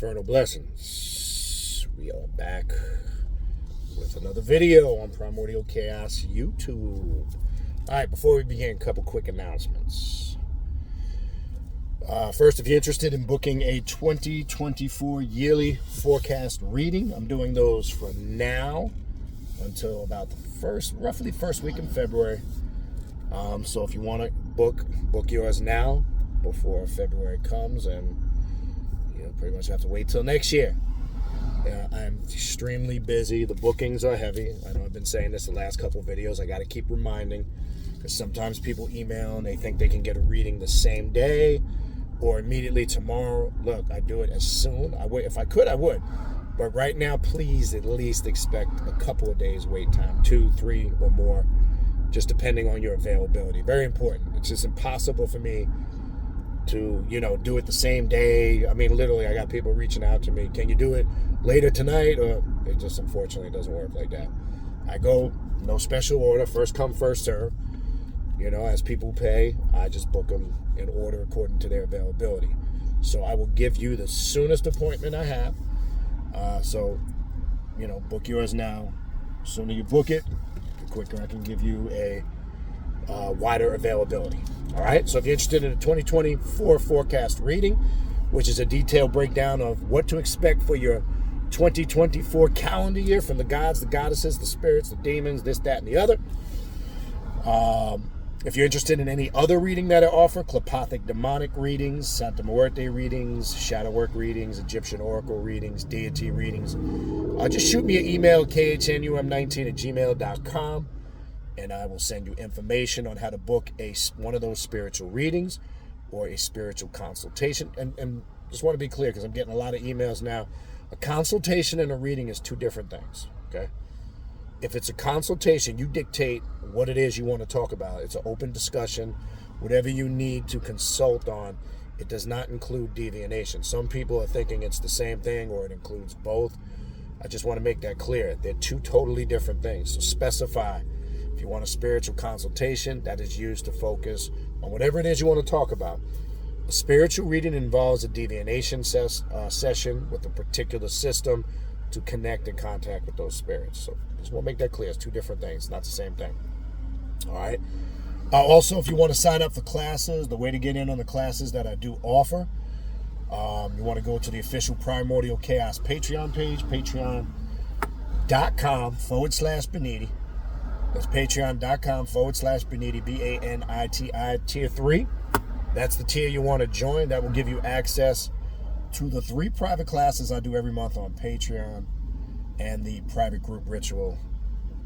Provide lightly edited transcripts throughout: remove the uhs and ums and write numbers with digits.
Infernal Blessings. We are back with another video on Primordial Chaos YouTube. Alright, before we begin, a couple quick announcements. First, if you're interested in booking a 2024 yearly forecast reading, I'm doing those from now until about the roughly first week in February. So if you want to book yours now before February comes, and pretty much have to wait till next year. I'm extremely busy. The bookings are heavy. I know I've been saying this the last couple of videos. I got to keep reminding, because sometimes people email and they think they can get a reading the same day or immediately tomorrow. Look, I do it as soon. If I could, I would. But right now, please at least expect a couple of days wait time, 2, 3, or more, just depending on your availability. Very important. It's just impossible for me to, do it the same day. I mean, literally, I got people reaching out to me. Can you do it later tonight? Or it just unfortunately doesn't work like that. I go, no special order, first come, first serve. As people pay, I just book them in order according to their availability. So I will give you the soonest appointment I have. So, book yours now. The sooner you book it, the quicker I can give you a wider availability. All right, so if you're interested in a 2024 forecast reading, which is a detailed breakdown of what to expect for your 2024 calendar year from the gods, the goddesses, the spirits, the demons, this, that, and the other. If you're interested in any other reading that I offer, Clepothic demonic readings, Santa Muerte readings, shadow work readings, Egyptian oracle readings, deity readings, just shoot me an email, khnum19@gmail.com. and I will send you information on how to book one of those spiritual readings or a spiritual consultation. And just want to be clear, because I'm getting a lot of emails now. A consultation and a reading is two different things, okay? If it's a consultation, you dictate what it is you want to talk about. It's an open discussion. Whatever you need to consult on, it does not include divination. Some people are thinking it's the same thing or it includes both. I just want to make that clear. They're two totally different things. So specify. If you want a spiritual consultation, that is used to focus on whatever it is you want to talk about. A spiritual reading involves a divination session with a particular system to connect and contact with those spirits. So just want to make that clear. It's two different things. It's not the same thing. All right. Also, if you want to sign up for classes, the way to get in on the classes that I do offer, you want to go to the official Primordial Chaos Patreon page, patreon.com/Baniti. That's patreon.com/Baniti, Baniti, tier 3. That's the tier you want to join. That will give you access to the 3 private classes I do every month on Patreon and the private group ritual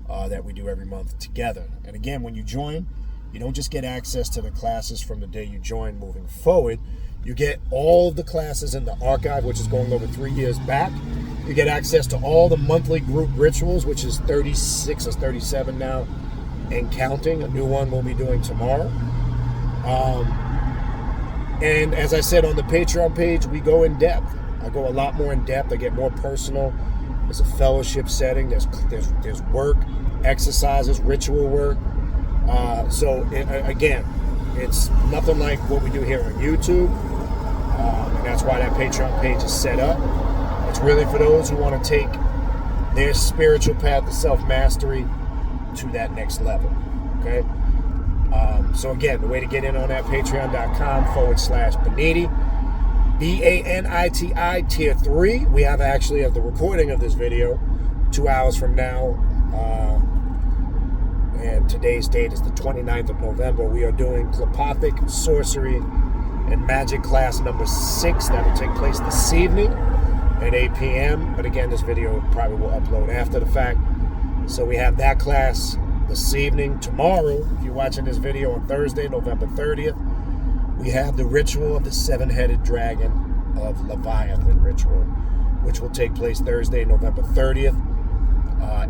that we do every month together. And again, when you join, you don't just get access to the classes from the day you join moving forward. You get all the classes in the archive, which is going over 3 years back. You get access to all the monthly group rituals, which is 36 or 37 now, and counting. A new one we'll be doing tomorrow. And as I said on the Patreon page, we go in depth. I go a lot more in depth. I get more personal. There's a fellowship setting. There's work, exercises, ritual work. Again, it's nothing like what we do here on YouTube. And that's why that Patreon page is set up. It's really for those who want to take their spiritual path of self-mastery to that next level, okay? So again, the way to get in on that, patreon.com/Baniti, Baniti, tier 3. We have actually, at the recording of this video, 2 hours from now, and today's date is the 29th of November, we are doing Clepothic Sorcery and Magic class number 6. That will take place this evening at 8 p.m. But again, this video probably will upload after the fact. So we have that class this evening. Tomorrow, if you're watching this video on Thursday, November 30th, we have the ritual of the 7-headed dragon of Leviathan ritual, which will take place Thursday, November 30th,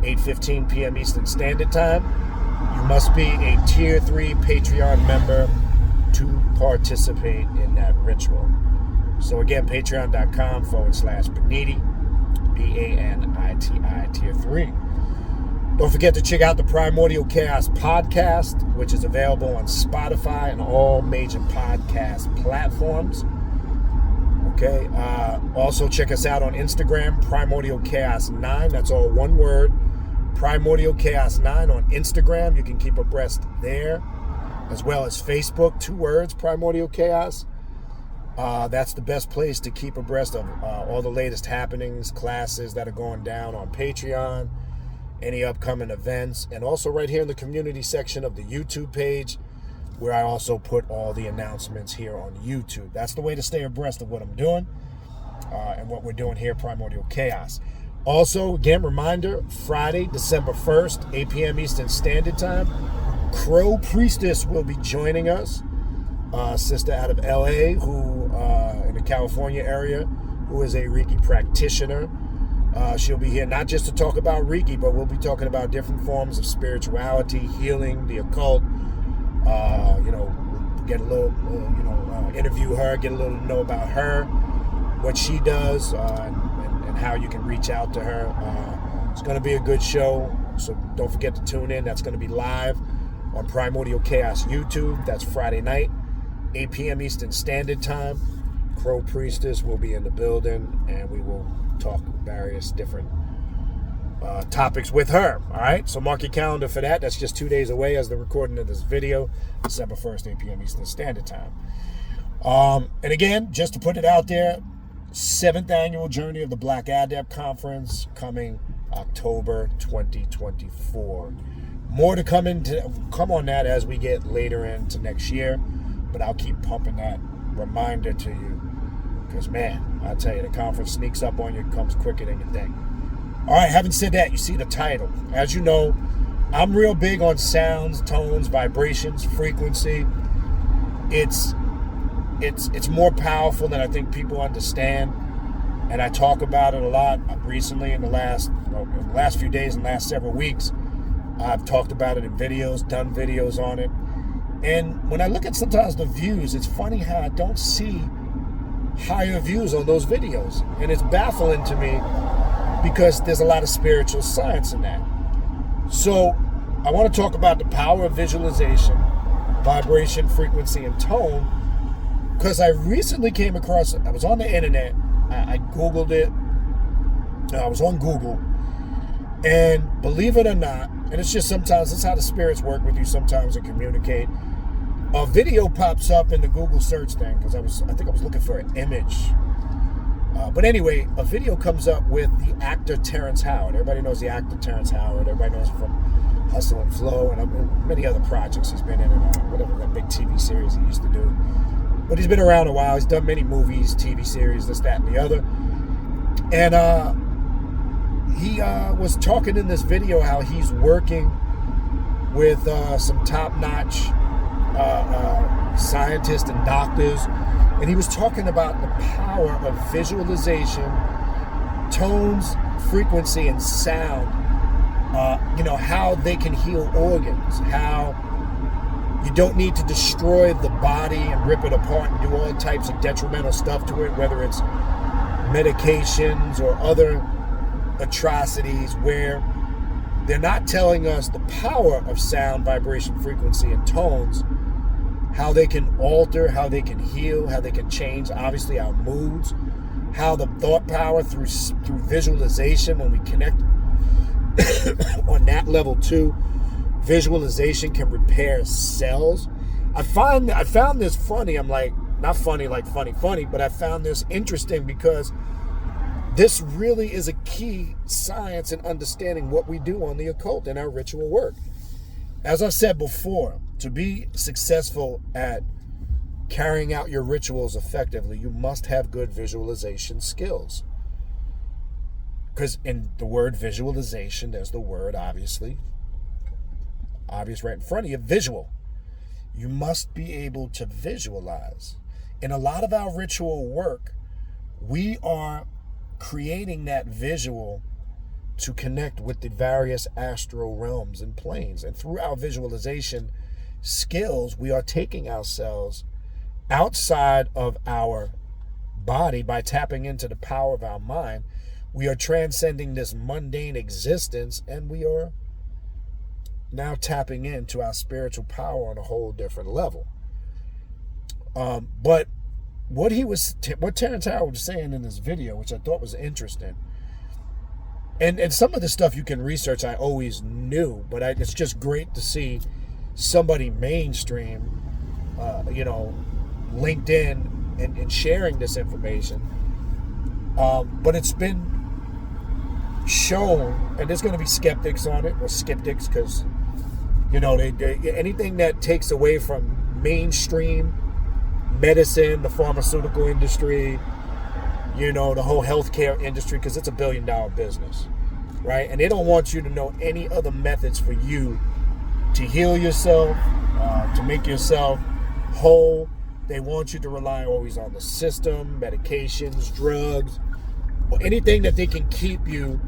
8:15 p.m. Eastern Standard Time. You must be a tier 3 Patreon member to participate in that ritual. So again, patreon.com/Baniti, Baniti, tier 3. Don't forget to check out the Primordial Chaos podcast, which is available on Spotify and all major podcast platforms. Okay. Also, check us out on Instagram, Primordial Chaos 9. That's all one word. Primordial Chaos 9 on Instagram. You can keep abreast there, as well as Facebook. 2 words, Primordial Chaos. That's the best place to keep abreast of all the latest happenings, classes that are going down on Patreon, any upcoming events, and also right here in the community section of the YouTube page, where I also put all the announcements here on YouTube. That's the way to stay abreast of what I'm doing and what we're doing here, Primordial Chaos. Also, again, reminder, Friday, December 1st, 8 p.m. Eastern Standard Time, Crow Priestess will be joining us, sister out of LA, who in the California area, who is a Reiki practitioner. She'll be here not just to talk about Reiki, but we'll be talking about different forms of spirituality, healing, the occult. Get a little, interview her, get a little to know about her, what she does, and how you can reach out to her. It's going to be a good show, so don't forget to tune in. That's going to be live on Primordial Chaos YouTube. That's Friday night, 8 p.m. Eastern Standard Time. Crow Priestess will be in the building, and we will talk various different topics with her. All right, so mark your calendar for that. That's just 2 days away as the recording of this video, December 1st, 8 p.m. Eastern Standard Time. And again, just to put it out there, 7th annual Journey of the Black Adept Conference coming October 2024. More to come on that as we get later into next year, but I'll keep pumping that reminder to you, because man, I tell you, the conference sneaks up on you, comes quicker than you think. All right, having said that, you see the title. As you know, I'm real big on sounds, tones, vibrations, frequency. It's more powerful than I think people understand, and I talk about it a lot recently in the last few days and last several weeks. I've talked about it in videos, done videos on it. And when I look at sometimes the views, it's funny how I don't see higher views on those videos. And it's baffling to me because there's a lot of spiritual science in that. So I want to talk about the power of visualization, vibration, frequency, and tone, because I recently came across, I was on the internet, I Googled it, I was on Google, and believe it or not, and it's just sometimes, it's how the spirits work with you sometimes and communicate, a video pops up in the Google search thing, because I think I was looking for an image. But anyway, a video comes up with the actor Terrence Howard. Everybody knows the actor Terrence Howard. Everybody knows him from Hustle and Flow and many other projects he's been in, and whatever that big TV series he used to do. But he's been around a while. He's done many movies, TV series, this, that, and the other. And he was talking in this video how he's working with some top-notch scientists and doctors. And he was talking about the power of visualization, tones, frequency, and sound. How they can heal organs, how you don't need to destroy the body and rip it apart and do all types of detrimental stuff to it, whether it's medications or other atrocities, where they're not telling us the power of sound, vibration, frequency, and tones, how they can alter, how they can heal, how they can change, obviously, our moods, how the thought power through visualization, when we connect on that level too, visualization can repair cells. I found this funny. I'm like, not funny like funny, but I found this interesting because this really is a key science in understanding what we do on the occult in our ritual work. As I've said before, to be successful at carrying out your rituals effectively, you must have good visualization skills. Because in the word visualization, there's the word obvious right in front of you, visual. You must be able to visualize. In a lot of our ritual work, we are creating that visual to connect with the various astral realms and planes. And through our visualization skills, we are taking ourselves outside of our body by tapping into the power of our mind. We are transcending this mundane existence, and we are now tapping into our spiritual power on a whole different level. But what Terrence Howard was saying in this video, which I thought was interesting, and some of the stuff you can research I always knew, but it's just great to see somebody mainstream, LinkedIn and sharing this information. But it's been shown, and there's going to be skeptics on it, or skeptics, because anything that takes away from mainstream medicine, the pharmaceutical industry, the whole healthcare industry, because it's $1 billion business, right? And they don't want you to know any other methods for you to heal yourself, to make yourself whole. They want you to rely always on the system, medications, drugs, or anything that they can keep you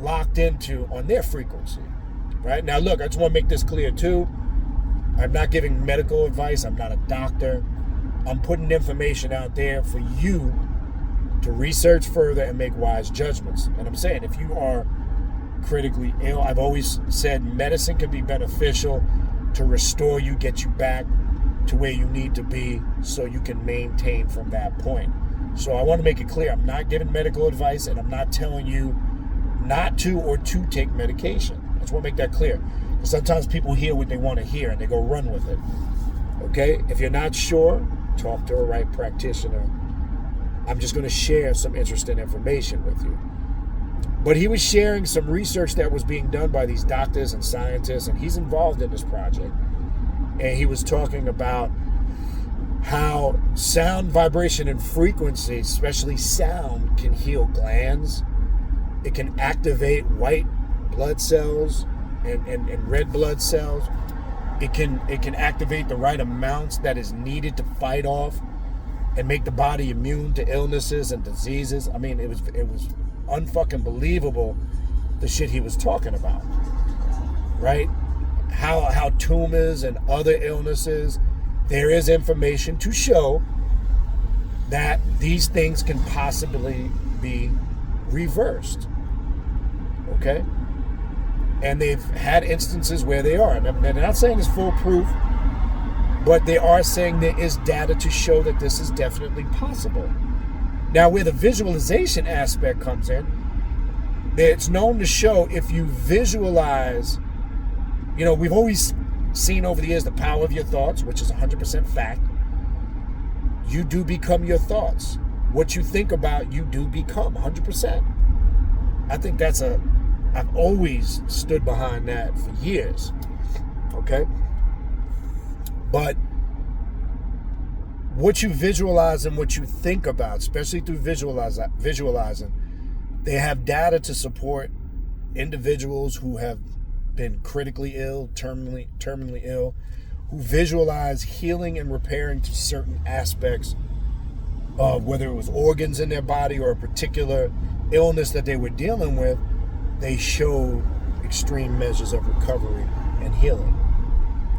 locked into on their frequency, right? Now, look, I just want to make this clear, too. I'm not giving medical advice. I'm not a doctor. I'm putting information out there for you to research further and make wise judgments. And I'm saying, if you are critically ill, I've always said medicine can be beneficial to restore you, get you back to where you need to be so you can maintain from that point. So I want to make it clear, I'm not giving medical advice, and I'm not telling you not to or to take medication. I just want to make that clear. Sometimes people hear what they want to hear and they go run with it. Okay? If you're not sure, talk to a right practitioner. I'm just going to share some interesting information with you. But he was sharing some research that was being done by these doctors and scientists, and he's involved in this project. And he was talking about how sound, vibration, and frequency, especially sound, can heal glands. It can activate white blood cells and red blood cells. It can activate the right amounts that is needed to fight off and make the body immune to illnesses and diseases. I mean, it was unfucking believable, the shit he was talking about, right? How tumors and other illnesses, there is information to show that these things can possibly be reversed, okay? And they've had instances where they are. And they're not saying it's foolproof, but they are saying there is data to show that this is definitely possible. Now, where the visualization aspect comes in, it's known to show if you visualize, we've always seen over the years the power of your thoughts, which is 100% fact. You do become your thoughts. What you think about, you do become 100%. I think I've always stood behind that for years, okay? But what you visualize and what you think about, especially through visualizing, they have data to support individuals who have been critically ill, terminally ill, who visualize healing and repairing to certain aspects of whether it was organs in their body or a particular illness that they were dealing with. They showed extreme measures of recovery and healing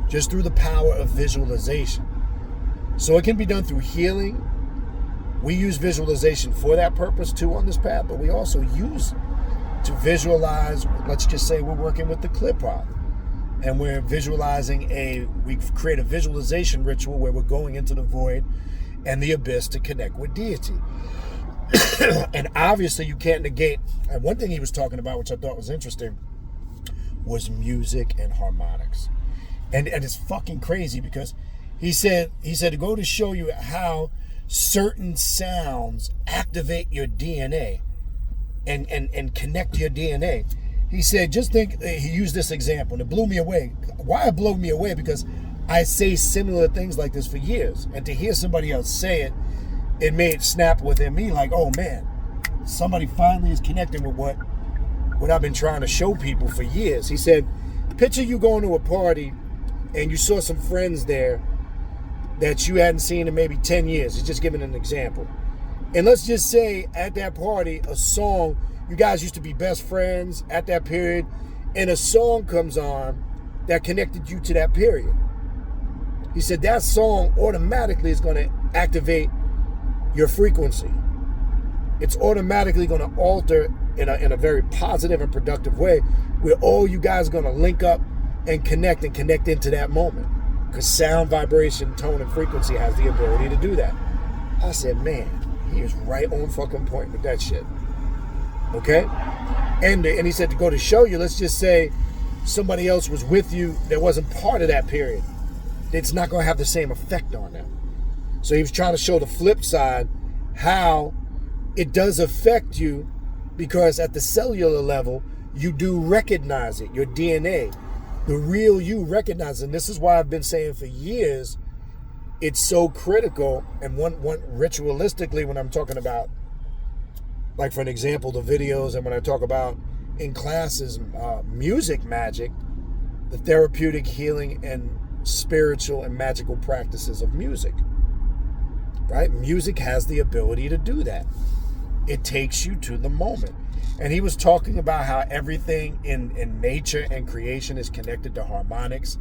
just through the power of visualization. So it can be done through healing. We use visualization for that purpose too on this path, but we also use to visualize. Let's just say we're working with the Clip-Hop and we're visualizing we create a visualization ritual where we're going into the void and the abyss to connect with deity. And obviously you can't negate, and one thing he was talking about, which I thought was interesting, was music and harmonics. And it's fucking crazy because he said to go to show you how certain sounds activate your DNA and connect your DNA. He said, just think, he used this example and it blew me away. Why it blew me away? Because I say similar things like this for years, and to hear somebody else say it, it made snap within me like, oh man, somebody finally is connecting with what I've been trying to show people for years. He said, picture you going to a party and you saw some friends there that you hadn't seen in maybe 10 years. He's just giving an example. And let's just say at that party, a song, you guys used to be best friends at that period, and a song comes on that connected you to that period. He said that song automatically is going to activate your frequency. It's automatically going to alter in a very positive and productive way, where all you guys are going to link up and connect into that moment. Because sound, vibration, tone, and frequency has the ability to do that. I said, man, he is right on fucking point with that shit. Okay? And he said, to go to show you, let's just say somebody else was with you that wasn't part of that period. It's not going to have the same effect on them. So he was trying to show the flip side, how it does affect you, because at the cellular level, you do recognize it, your DNA. The real you recognizes it. And this is why I've been saying for years, it's so critical. And one ritualistically, when I'm talking about, like for an example, the videos, and when I talk about in classes, music magic, the therapeutic healing and spiritual and magical practices of music, right? Music has the ability to do that. It takes you to the moment. And he was talking about how everything in nature and creation is connected to harmonics,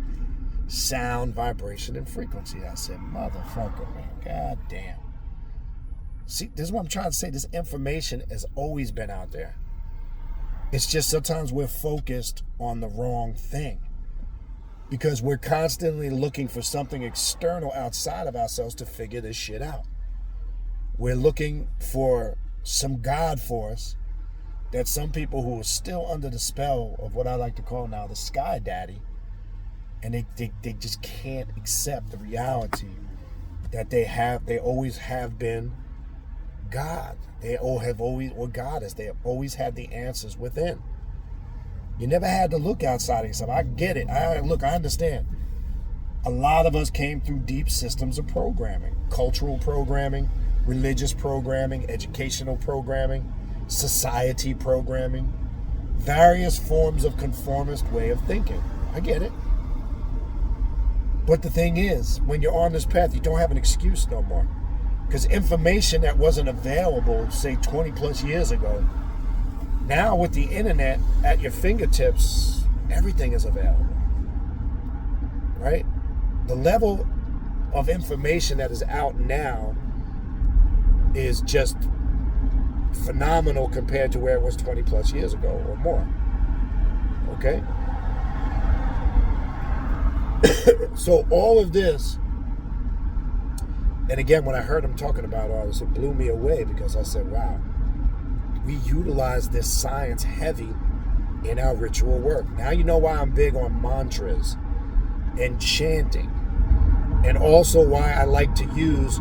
sound, vibration, and frequency. I said, motherfucker, man, god damn. See, this is what I'm trying to say. This information has always been out there. It's just sometimes we're focused on the wrong thing, because we're constantly looking for something external outside of ourselves to figure this shit out. We're looking for some God force that some people who are still under the spell of what I like to call now the sky daddy, and they just can't accept the reality that they always have been God. They all have always, or goddess, they have always had the answers within. You never had to look outside of yourself. I get it. I understand. A lot of us came through deep systems of programming, cultural programming, religious programming, educational programming, society programming, various forms of conformist way of thinking. I get it. But the thing is, when you're on this path, you don't have an excuse no more. Because information that wasn't available, say 20 plus years ago, now with the internet at your fingertips, everything is available, right? The level of information that is out now is just phenomenal compared to where it was 20 plus years ago or more, okay? So all of this, and again, when I heard him talking about all this, it blew me away, because I said, wow, we utilize this science heavy in our ritual work. Now you know why I'm big on mantras and chanting, and also why I like to use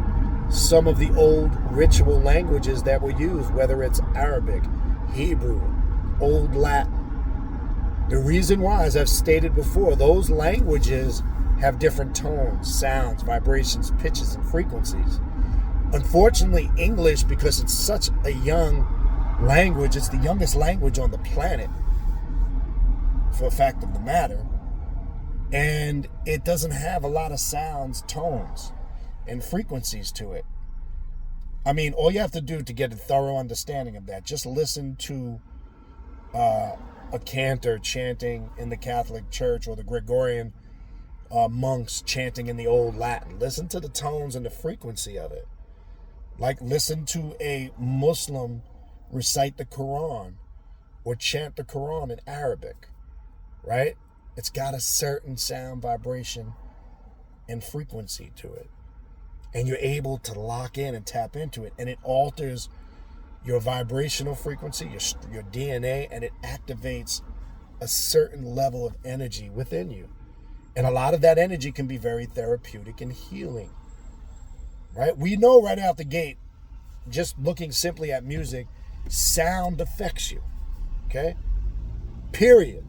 some of the old ritual languages that were used, whether it's Arabic, Hebrew, Old Latin. The reason why, as I've stated before, those languages have different tones, sounds, vibrations, pitches, and frequencies. Unfortunately, English, because it's such a young language, it's the youngest language on the planet, for a fact of the matter, and it doesn't have a lot of sounds, tones, and frequencies to it. I mean, all you have to do to get a thorough understanding of that, just listen to a cantor chanting in the Catholic Church, or the Gregorian monks chanting in the Old Latin. Listen to the tones and the frequency of it. Like, listen to a Muslim recite the Quran or chant the Quran in Arabic, right? It's got a certain sound, vibration, and frequency to it. And you're able to lock in and tap into it. And it alters your vibrational frequency, your DNA, and it activates a certain level of energy within you. And a lot of that energy can be very therapeutic and healing, right? We know right out the gate, just looking simply at music, sound affects you, okay? Period.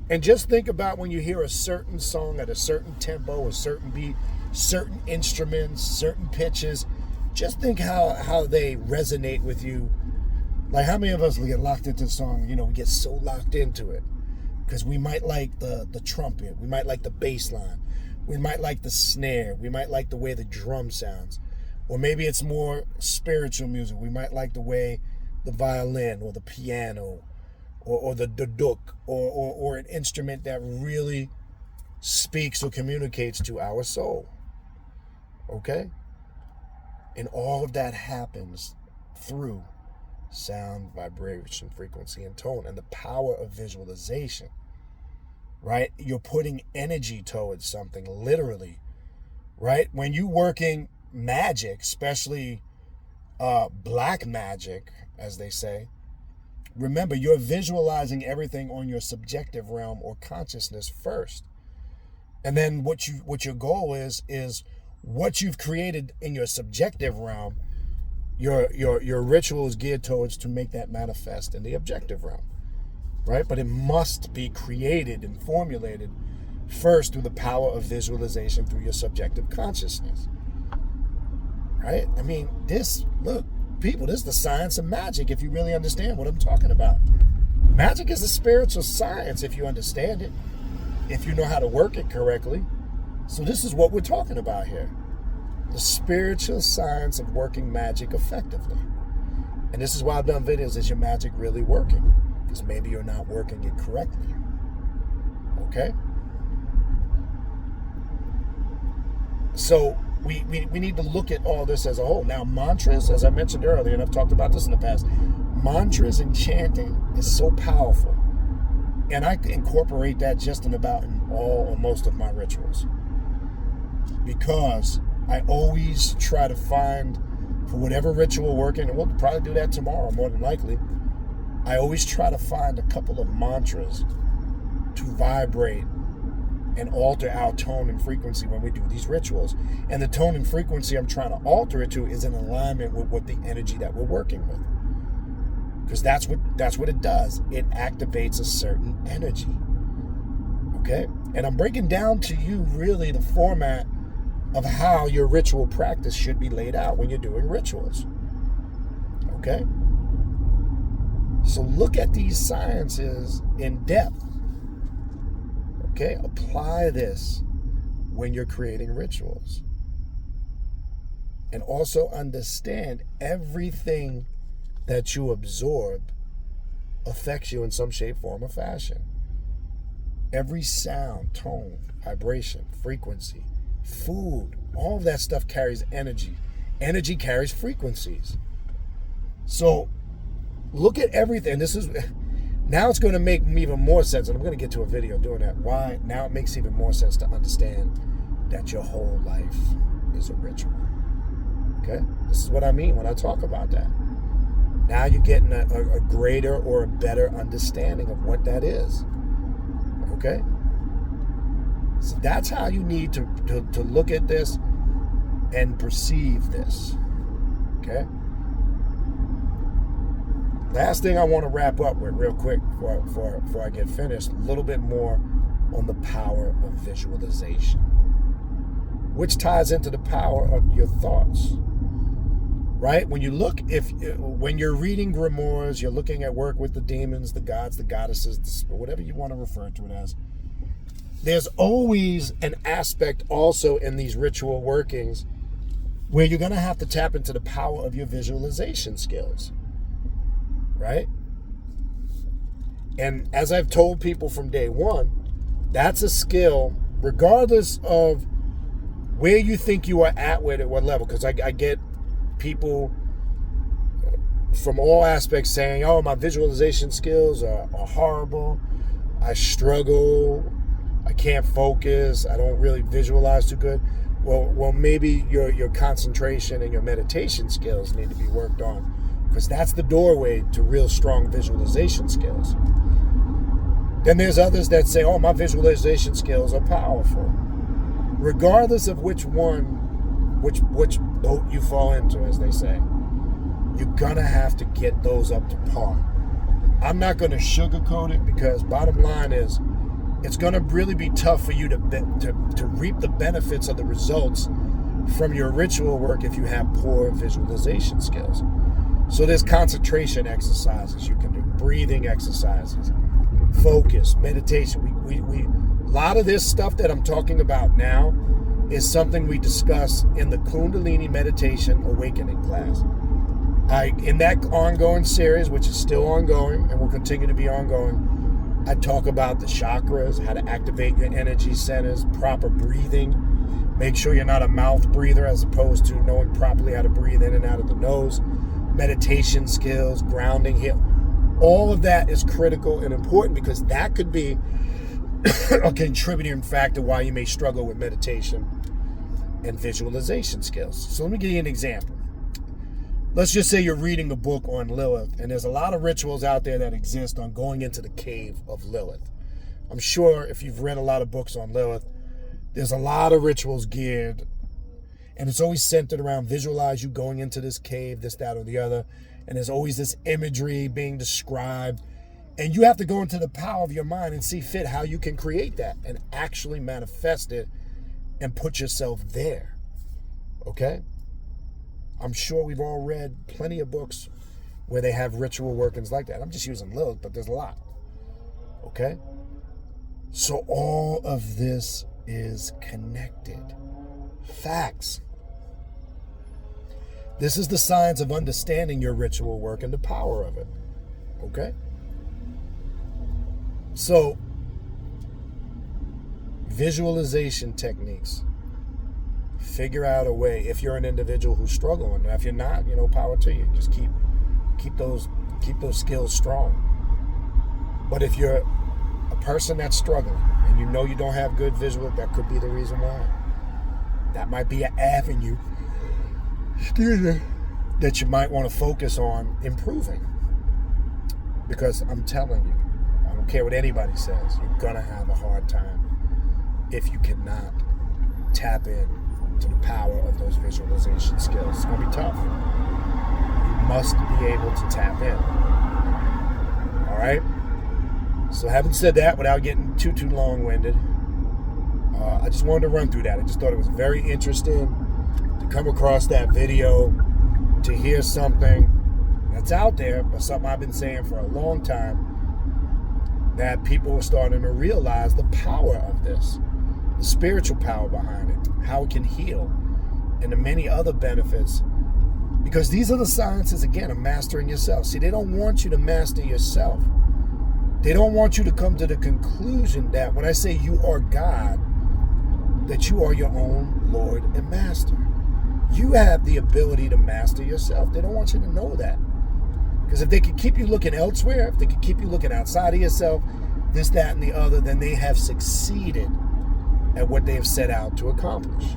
And just think about when you hear a certain song at a certain tempo, a certain beat, certain instruments, certain pitches, just think how they resonate with you. Like, how many of us get locked into a song, we get so locked into it because we might like the trumpet, we might like the bass line, we might like the snare, we might like the way the drum sounds, or maybe it's more spiritual music, we might like the way the violin or the piano or the duduk or an instrument that really speaks or communicates to our soul, okay? And all of that happens through sound, vibration, frequency, and tone, and the power of visualization, right? You're putting energy towards something, literally, right? When you're working magic, especially black magic, as they say, remember, you're visualizing everything on your subjective realm or consciousness first. And then what your goal is what you've created in your subjective realm, your ritual is geared towards to make that manifest in the objective realm, right? But it must be created and formulated first through the power of visualization through your subjective consciousness, right? I mean, look, people, this is the science of magic if you really understand what I'm talking about. Magic is a spiritual science if you understand it, if you know how to work it correctly. So this is what we're talking about here. The spiritual science of working magic effectively. And this is why I've done videos. Is your magic really working? Because maybe you're not working it correctly. Okay? So we need to look at all this as a whole. Now, mantras, as I mentioned earlier, and I've talked about this in the past, mantras and chanting is so powerful. And I incorporate that just in all or most of my rituals. Because I always try to find, for whatever ritual working, and we'll probably do that tomorrow more than likely, I always try to find a couple of mantras to vibrate and alter our tone and frequency when we do these rituals. And the tone and frequency I'm trying to alter it to is in alignment with what the energy that we're working with. Because that's what it does. It activates a certain energy. Okay? And I'm breaking down to you really the format of how your ritual practice should be laid out when you're doing rituals. Okay? So look at these sciences in depth. Okay? Apply this when you're creating rituals. And also understand everything that you absorb affects you in some shape, form, or fashion. Every sound, tone, vibration, frequency, food, all of that stuff carries energy. Energy carries frequencies. So look at everything. Now it's going to make even more sense, and I'm going to get to a video doing that. Why? Now it makes even more sense to understand that your whole life is a ritual. Okay? This is what I mean when I talk about that. Now you're getting a greater or a better understanding of what that is. Okay? So that's how you need to look at this and perceive this. Okay? Last thing I want to wrap up with real quick before I get finished, a little bit more on the power of visualization, which ties into the power of your thoughts. Right? When you're reading grimoires, you're looking at work with the demons, the gods, the goddesses, whatever you want to refer to it as, there's always an aspect also in these ritual workings where you're going to have to tap into the power of your visualization skills. Right? And as I've told people from day one, that's a skill regardless of where you think you are at with it, what level. Because I get people from all aspects saying, oh, my visualization skills are horrible. I struggle. I can't focus. I don't really visualize too good. Well, maybe your concentration and your meditation skills need to be worked on, because that's the doorway to real strong visualization skills. Then there's others that say, oh, my visualization skills are powerful. Regardless of which boat you fall into, as they say, you're gonna have to get those up to par. I'm not gonna sugarcoat it, because bottom line is, it's gonna really be tough for you to reap the benefits of the results from your ritual work if you have poor visualization skills. So there's concentration exercises you can do, breathing exercises, focus, meditation. We a lot of this stuff that I'm talking about now is something we discuss in the Kundalini Meditation Awakening class. In that ongoing series, which is still ongoing and will continue to be ongoing, I talk about the chakras, how to activate your energy centers, proper breathing. Make sure you're not a mouth breather, as opposed to knowing properly how to breathe in and out of the nose. Meditation skills, grounding here. All of that is critical and important, because that could be a contributing factor why you may struggle with meditation and visualization skills. So let me give you an example. Let's just say you're reading a book on Lilith, and there's a lot of rituals out there that exist on going into the cave of Lilith. I'm sure if you've read a lot of books on Lilith, there's a lot of rituals geared, and it's always centered around visualize you going into this cave, this, that, or the other, and there's always this imagery being described, and you have to go into the power of your mind and see fit how you can create that and actually manifest it and put yourself there, okay? I'm sure we've all read plenty of books where they have ritual workings like that. I'm just using Lilith, but there's a lot. Okay? So all of this is connected. Facts. This is the science of understanding your ritual work and the power of it. Okay? So, visualization techniques. Figure out a way. If you're an individual who's struggling, if you're not, power to you. Just keep those skills strong. But if you're a person that's struggling and you don't have good visual, that could be the reason why. That might be an avenue, that you might want to focus on improving. Because I'm telling you, I don't care what anybody says, you're gonna have a hard time if you cannot tap in to the power of those visualization skills. It's going to be tough. You must be able to tap in. All right? So having said that, without getting too long-winded, I just wanted to run through that. I just thought it was very interesting to come across that video, to hear something that's out there, but something I've been saying for a long time, that people are starting to realize the power of this. The spiritual power behind it, how it can heal, and the many other benefits. Because these are the sciences, again, of mastering yourself. See, they don't want you to master yourself. They don't want you to come to the conclusion that when I say you are God, that you are your own Lord and Master. You have the ability to master yourself. They don't want you to know that. Because if they could keep you looking elsewhere, if they could keep you looking outside of yourself, this, that, and the other, then they have succeeded at what they have set out to accomplish.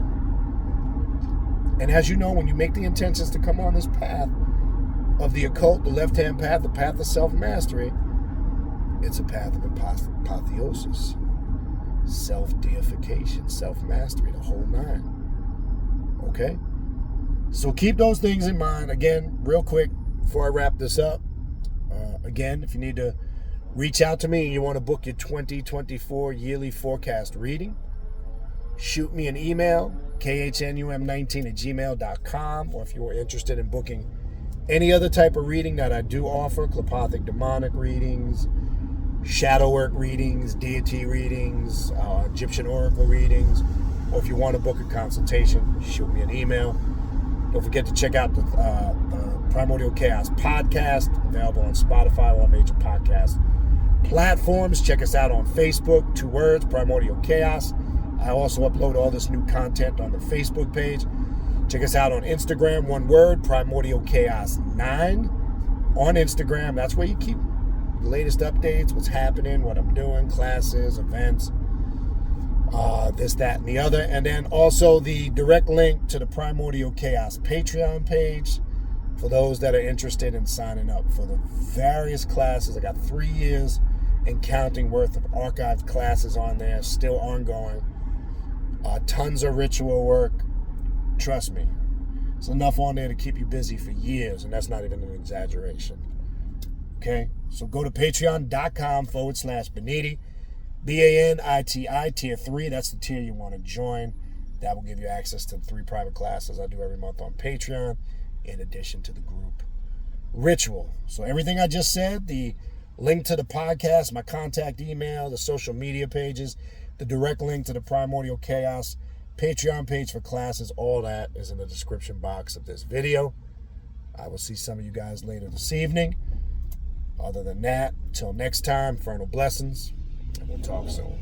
And as you know, when you make the intentions to come on this path of the occult, the left-hand path, the path of self-mastery, it's a path of apotheosis, self-deification, self-mastery, the whole nine. Okay? So keep those things in mind. Again, real quick, before I wrap this up, again, if you need to reach out to me and you want to book your 2024 yearly forecast reading, shoot me an email, khnum19@gmail.com, or if you're interested in booking any other type of reading that I do offer, telepathic demonic readings, shadow work readings, deity readings, Egyptian oracle readings, or if you want to book a consultation, shoot me an email. Don't forget to check out the Primordial Chaos podcast, available on Spotify, all major podcast platforms. Check us out on Facebook, 2 words, Primordial Chaos. I also upload all this new content on the Facebook page. Check us out on Instagram, 1 word, Primordial Chaos 9 on Instagram. That's where you keep the latest updates, what's happening, what I'm doing, classes, events, this, that, and the other. And then also the direct link to the Primordial Chaos Patreon page for those that are interested in signing up for the various classes. I got 3 years and counting worth of archived classes on there, still ongoing. Tons of ritual work. Trust me, it's enough on there to keep you busy for years, and that's not even an exaggeration. Okay, so go to patreon.com/Baniti, BANITI, tier 3. That's the tier you want to join. That will give you access to 3 private classes I do every month on Patreon, in addition to the group ritual. So everything I just said, the link to the podcast, my contact email, the social media pages, the direct link to the Primordial Chaos Patreon page for classes, all that is in the description box of this video. I will see some of you guys later this evening. Other than that, till next time, infernal blessings, and we'll talk soon.